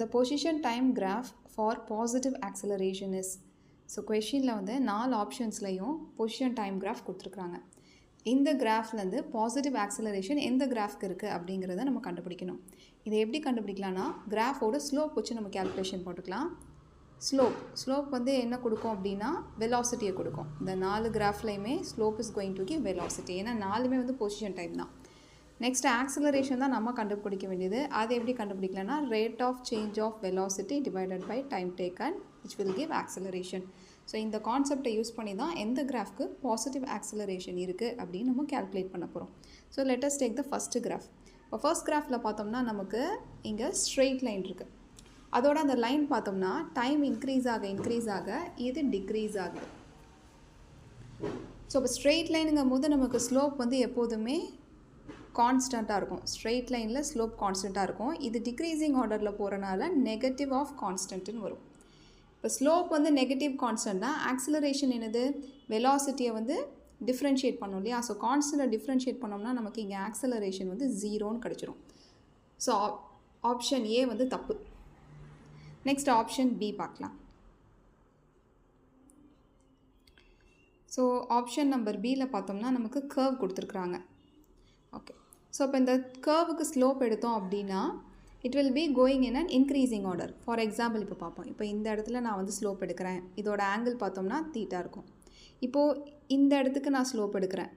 the position time graph for positive acceleration is. So கொஷினில் வந்து 4 ஆப்ஷன்ஸ்லையும் position time graph கொடுத்துருக்குறாங்க. இந்த கிராஃப்லேருந்து பாசிட்டிவ் ஆக்சலரேஷன் எந்த கிராஃப்க்கு இருக்குது அப்படிங்கிறத நம்ம கண்டுபிடிக்கணும். இதை எப்படி கண்டுபிடிக்கலாம்னா கிராஃபோட ஸ்லோப் வச்சு நம்ம கேல்குலேஷன் போட்டுக்கலாம். ஸ்லோப் வந்து என்ன கொடுக்கும் அப்படின்னா வெலாசிட்டியை கொடுக்கும். இந்த 4 கிராஃப்லையுமே slope is going to give velocity. ஏன்னா 4மே வந்து பொசிஷன் டைம் தான். நெக்ஸ்ட் ஆக்சலரேஷன் தான் நம்ம கண்டுபிடிக்க வேண்டியது. அதை எப்படி கண்டுபிடிக்கலாம்னா rate of change of velocity divided by time taken which will give acceleration. So இந்த கான்செப்டை யூஸ் பண்ணி தான் எந்த கிராஃப்க்கு பாசிட்டிவ் ஆக்சலரேஷன் இருக்குது அப்படின்னு நம்ம கேல்குலேட் பண்ண போகிறோம். So let us take the first graph. இப்போ ஃபர்ஸ்ட் கிராஃபில் பார்த்தோம்னா நமக்கு இங்கே ஸ்ட்ரெயிட் லைன் இருக்குது. அதோட அந்த லைன் பார்த்தோம்னா டைம் இன்க்ரீஸ் ஆக இது டிக்ரீஸ் ஆகுது. ஸோ இப்போ ஸ்ட்ரெயிட் லைனுங்கும் போது நமக்கு ஸ்லோப் வந்து எப்போதுமே கான்ஸ்டண்ட்டாக இருக்கும். ஸ்ட்ரெயிட் லைனில் ஸ்லோப் கான்ஸ்டண்ட்டாக இருக்கும். இது டிக்ரீஸிங் ஆர்டரில் போகிறனால நெகட்டிவ் ஆஃப் கான்ஸ்டன்ட்னு வரும். இப்போ ஸ்லோப் வந்து நெகட்டிவ் கான்ஸ்டன்ட்னா ஆக்சிலரேஷன் என்னது வெலாசிட்டியை வந்து டிஃப்ரென்ஷியேட் பண்ணோம் இல்லையா. ஸோ கான்ஸ்டன்ட்டை டிஃப்ரென்ஷியேட் பண்ணோம்னா நமக்கு இங்கே ஆக்சிலரேஷன் வந்து 0ன்னு கிடச்சிரும். ஸோ ஆப்ஷன் ஏ வந்து தப்பு. நெக்ஸ்ட் ஆப்ஷன் பி பார்க்கலாம். ஸோ ஆப்ஷன் நம்பர் பியில் பார்த்தோம்னா நமக்கு கர்வ் கொடுத்துருக்குறாங்க. ஓகே, ஸோ இப்போ இந்த கர்வுக்கு ஸ்லோப் எடுத்தோம் அப்படின்னா it will be going in an increasing order. For example இப்போ பார்ப்போம். இப்போ இந்த இடத்துல நான் வந்து ஸ்லோப் எடுக்கிறேன். இதோட ஆங்கிள் பார்த்தோம்னா தீட்டா இருக்கும். இப்போது இந்த இடத்துக்கு நான் ஸ்லோப் எடுக்கிறேன்.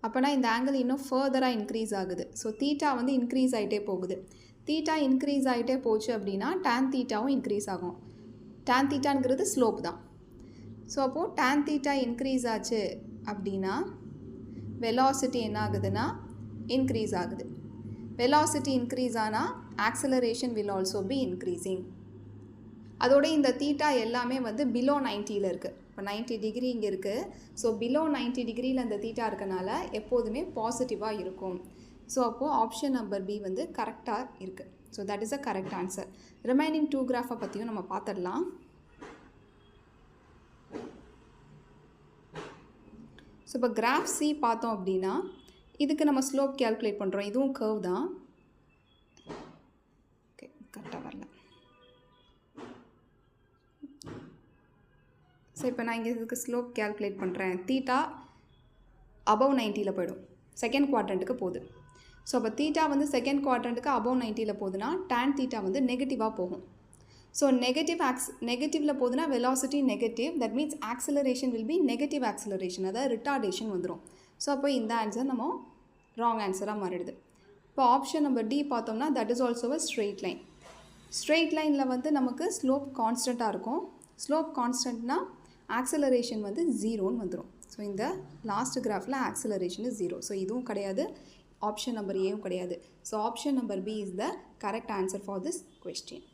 அப்போனா இந்த ஆங்கிள் இன்னும் ஃபர்தராக இன்க்ரீஸ் ஆகுது. ஸோ தீட்டா வந்து இன்க்ரீஸ் ஆகிட்டே போகுது. தீட்டா இன்க்ரீஸ் ஆகிட்டே போச்சு அப்படின்னா டேன் தீட்டாவும் இன்க்ரீஸ் ஆகும். டேன் தீட்டாங்கிறது ஸ்லோப் தான். ஸோ அப்போது டேன் தீட்டா இன்க்ரீஸ் ஆச்சு அப்படின்னா வெலாசிட்டி என்ன ஆகுதுன்னா இன்க்ரீஸ் ஆகுது. வெலாசிட்டி இன்க்ரீஸ் ஆனால் acceleration will also be increasing. அதோட இந்த தீட்டா எல்லாமே வந்து பிலோ 90ல் இருக்குது. இப்போ 90 டிகிரி இங்கே இருக்குது. ஸோ பிலோ 90 டிகிரியில் அந்த தீட்டா இருக்கனால எப்போதுமே பாசிட்டிவாக இருக்கும். ஸோ அப்போது ஆப்ஷன் நம்பர் பி வந்து கரெக்டாக இருக்குது. So that is a correct answer. Remaining 2 கிராஃபை பற்றியும் நம்ம பார்த்துடலாம். ஸோ இப்போ கிராஃப் சி பார்த்தோம் அப்படின்னா இதுக்கு நம்ம ஸ்லோப் கேல்குலேட் பண்ணுறோம். இதுவும் கர்வ் தான். ஓகே, கரெக்டாக வரல. ஸோ இப்போ நான் இங்கே இதுக்கு ஸ்லோப் கேல்குலேட் பண்ணுறேன். தீட்டா அபவ் 90ல் போய்டும். செகண்ட் குவாட்ரண்ட்டுக்கு போகுது. ஸோ அப்போ தீட்டா வந்து செகண்ட் குவாட்ரண்ட்டுக்கு அபவ் 90ல் போகுதுன்னா டேன் தீட்டா வந்து நெகட்டிவாக போகும். ஸோ நெகட்டிவில் போகுதுன்னா velocity negative. That means acceleration will be negative acceleration, அதாவது ரிட்டார்டேஷன் வந்துடும். ஸோ அப்போ இந்த ஆன்சர் நம்ம ராங் ஆன்சராக மாறிடுது. இப்போ ஆப்ஷன் நம்பர் டி பார்த்தோம்னா that is also a straight line. Straight லைனில் வந்து நமக்கு ஸ்லோப் கான்ஸ்டண்ட்டாக இருக்கும். ஸ்லோப் கான்ஸ்டன்ட்னா ஆக்சலரேஷன் வந்து 0ன்னு வந்துடும். ஸோ இந்த லாஸ்ட் கிராஃபில் ஆக்சலரேஷன் இஸ் 0. ஸோ இதுவும் கிடையாது, ஆப்ஷன் நம்பர் ஏவும் கிடையாது. So option number B is the correct answer for this question.